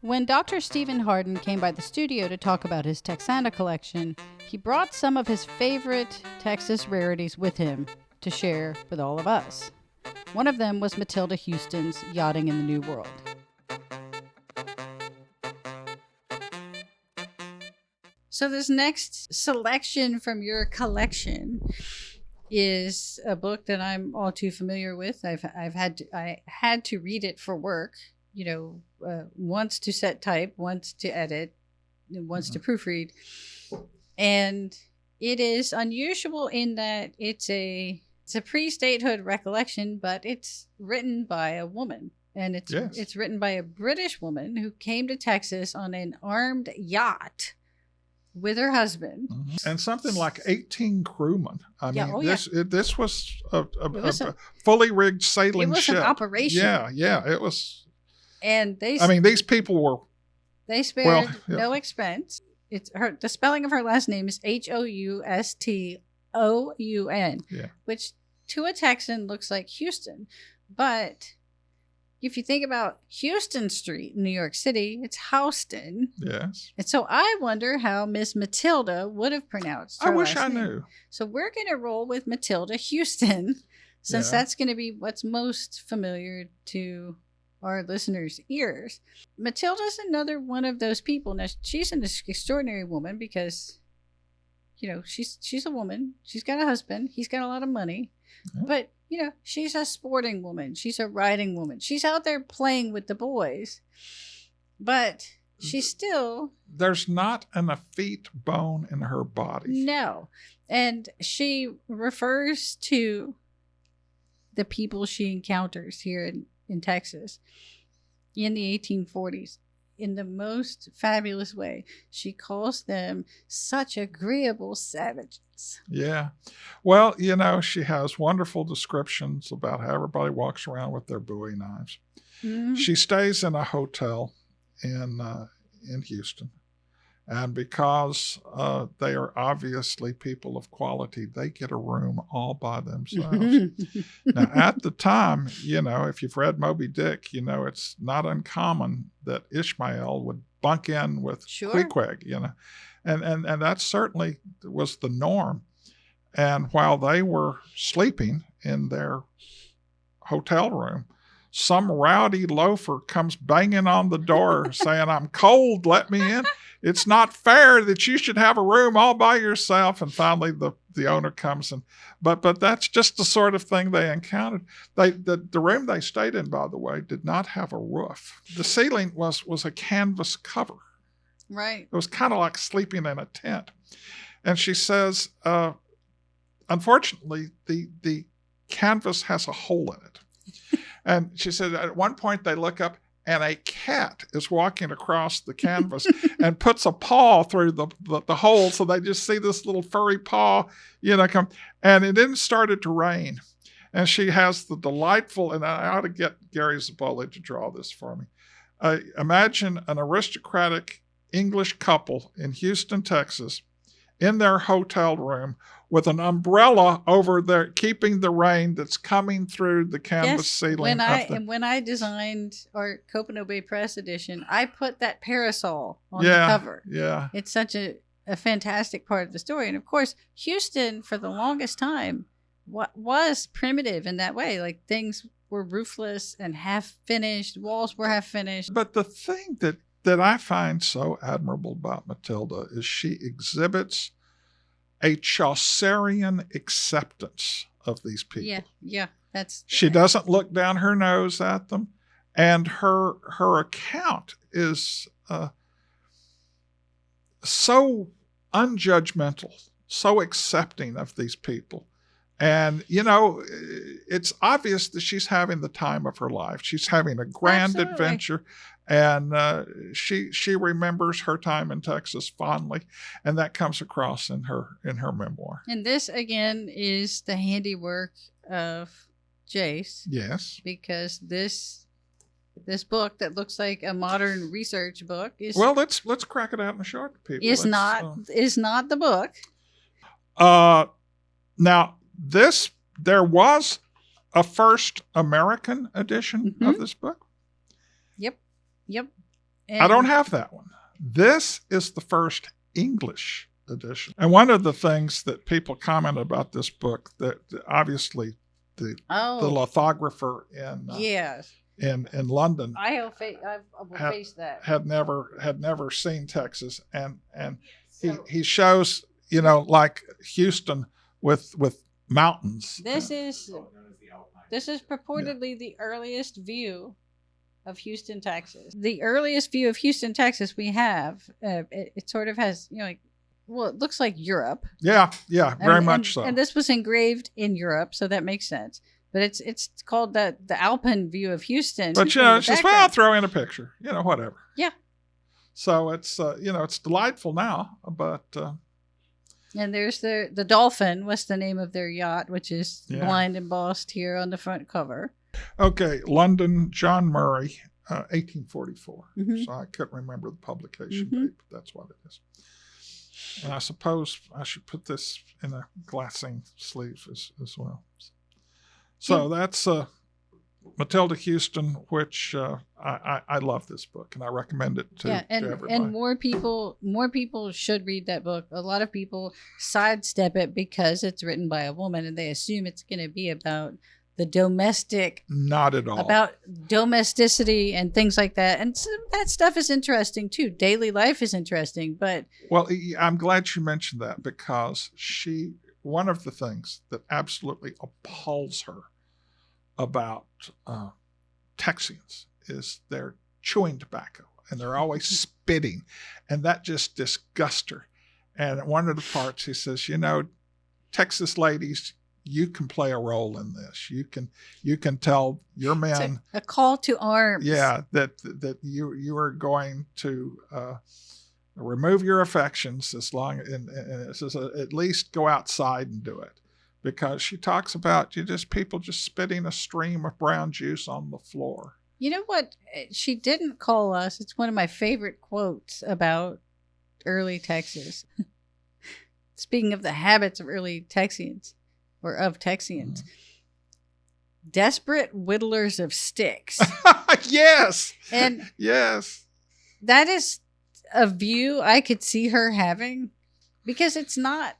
When Dr. Stephen Hardin came by the studio to talk about his Texana collection, he brought some of his favorite Texas rarities with him to share with all of us. One of them was Matilda Houston's Yachting in the New World. So this next selection from your collection is a book that I'm all too familiar with. I had to read it for work, once to set type, once to edit, and once to proofread. And it is unusual in that it's a pre-statehood recollection, but it's written by a woman. And it's written by a British woman who came to Texas on an armed yacht with her husband. And something like 18 crewmen. This was a fully rigged sailing ship. It was an operation. Yeah, it was. And these people were. They spared no expense. The spelling of her last name is Houston, which to a Texan looks like Houston, but if you think about Houston Street in New York City, it's Houston. Yes. And so I wonder how Miss Matilda would have pronounced her I wish I name. knew. So we're going to roll with Matilda Houston, since that's going to be what's most familiar to our listeners' ears. Matilda's another one of those people. Now, she's an extraordinary woman because, she's a woman. She's got a husband. He's got a lot of money. Yeah. But she's a sporting woman. She's a riding woman. She's out there playing with the boys. But she's still... There's not an effete bone in her body. No. And she refers to the people she encounters here in Texas in the 1840s in the most fabulous way. She calls them such agreeable savages. Yeah. Well, she has wonderful descriptions about how everybody walks around with their Bowie knives. Mm-hmm. She stays in a hotel in Houston. And because they are obviously people of quality, they get a room all by themselves. Now, at the time, if you've read Moby Dick, it's not uncommon that Ishmael would bunk in with Queequeg, and that certainly was the norm. And while they were sleeping in their hotel room, some rowdy loafer comes banging on the door saying, "I'm cold, let me in. It's not fair that you should have a room all by yourself." And finally the owner comes in. But that's just the sort of thing they encountered. The room they stayed in, by the way, did not have a roof. The ceiling was a canvas cover. Right. It was kind of like sleeping in a tent. And she says, unfortunately, the canvas has a hole in it. And she said at one point they look up and a cat is walking across the canvas and puts a paw through the hole. So they just see this little furry paw, come. And it then started to rain. And she has the delightful, and I ought to get Gary Zaboli to draw this for me. Imagine an aristocratic English couple in Houston, Texas, in their hotel room with an umbrella over there, keeping the rain that's coming through the canvas ceiling. When I designed our Copano Bay Press edition, I put that parasol on the cover. Yeah. It's such a fantastic part of the story. And of course, Houston, for the longest time, was primitive in that way. Like, things were roofless and half finished, walls were half finished. But the thing that I find so admirable about Matilda is she exhibits a Chaucerian acceptance of these people. Yeah, she doesn't look down her nose at them, and her account is so unjudgmental, so accepting of these people. And, it's obvious that she's having the time of her life. She's having a grand adventure. And she remembers her time in Texas fondly. And that comes across in her memoir. And this, again, is the handiwork of Jace. Yes. Because this book that looks like a modern research book is... Well, let's crack it out and show it to people. Is not the book. Now, there was a first American edition of this book. Yep. I don't have that one. This is the first English edition. And one of the things that people comment about this book, that obviously the lithographer yes. in London I will face that. had never seen Texas, and he shows, you know, like Houston with mountains. This is purportedly the earliest view of Houston, Texas. The earliest view of Houston, Texas we have. It sort of has, you know, like, well, it looks like Europe. Yeah, very much so. And this was engraved in Europe, so that makes sense. But it's called the Alpine View of Houston. But you know, it's just, well, I'll throw in a picture, you know, whatever. Yeah. So it's you know, it's delightful now, but. And there's the Dolphin. What's the name of their yacht, which is blind embossed here on the front cover. Okay, London, John Murray, 1844. Mm-hmm. So I couldn't remember the publication date, but that's what it is. And I suppose I should put this in a glassine sleeve as well. So that's Matilda Houston, which I love this book, and I recommend it to everybody. And more people should read that book. A lot of people sidestep it because it's written by a woman, and they assume it's going to be about the domestic. Not at all. About domesticity and things like that. And so that stuff is interesting too. Daily life is interesting, but. Well, I'm glad you mentioned that, because one of the things that absolutely appalls her about Texians is they're chewing tobacco, and they're always spitting, and that just disgusts her. And one of the parts, he says, you know, Texas ladies, you can play a role in this. You can tell your men a call to arms. Yeah, that you are going to remove your affections as long, and it says at least go outside and do it, because she talks about people just spitting a stream of brown juice on the floor. You know what? She didn't call us. It's one of my favorite quotes about early Texas. Speaking of the habits of early Texians. Or of Texians. Desperate whittlers of sticks. Yes. And yes. That is a view I could see her having, because it's not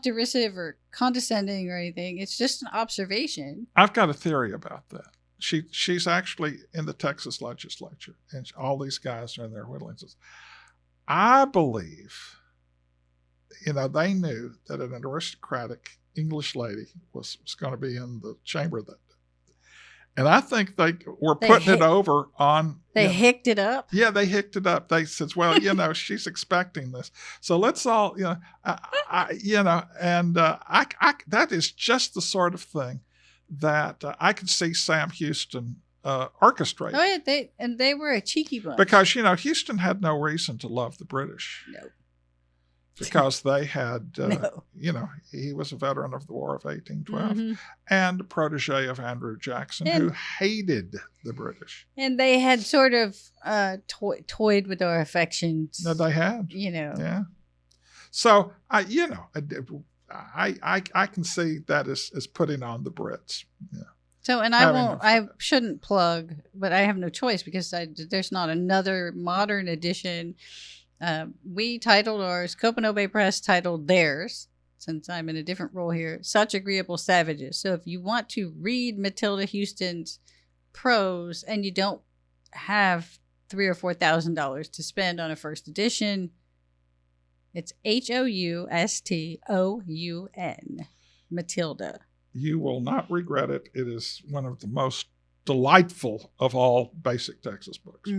derisive or condescending or anything. It's just an observation. I've got a theory about that. She's actually in the Texas legislature, and all these guys are in their whittling. I believe, you know, they knew that an aristocratic English lady was going to be in the chamber that day. And I think they were putting it over on... They hicked it up? Yeah, they hicked it up. They said, well, you know, she's expecting this. So let's all, you know, that is just the sort of thing that I could see Sam Houston orchestrating. Oh, yeah, they were a cheeky bunch. Because, you know, Houston had no reason to love the British. No. Because they had, you know, he was a veteran of the War of 1812 and a protege of Andrew Jackson, who hated the British. And they had sort of toyed with our affections. No, they had. You know. Yeah. So, I can see that as putting on the Brits. Yeah. So, and I shouldn't plug, but I have no choice, because there's not another modern edition. We titled ours, Copanobe Press titled theirs, since I'm in a different role here, Such Agreeable Savages. So if you want to read Matilda Houston's prose and you don't have $3,000 or $4,000 to spend on a first edition, it's Houston, Matilda. You will not regret it. It is one of the most delightful of all basic Texas books.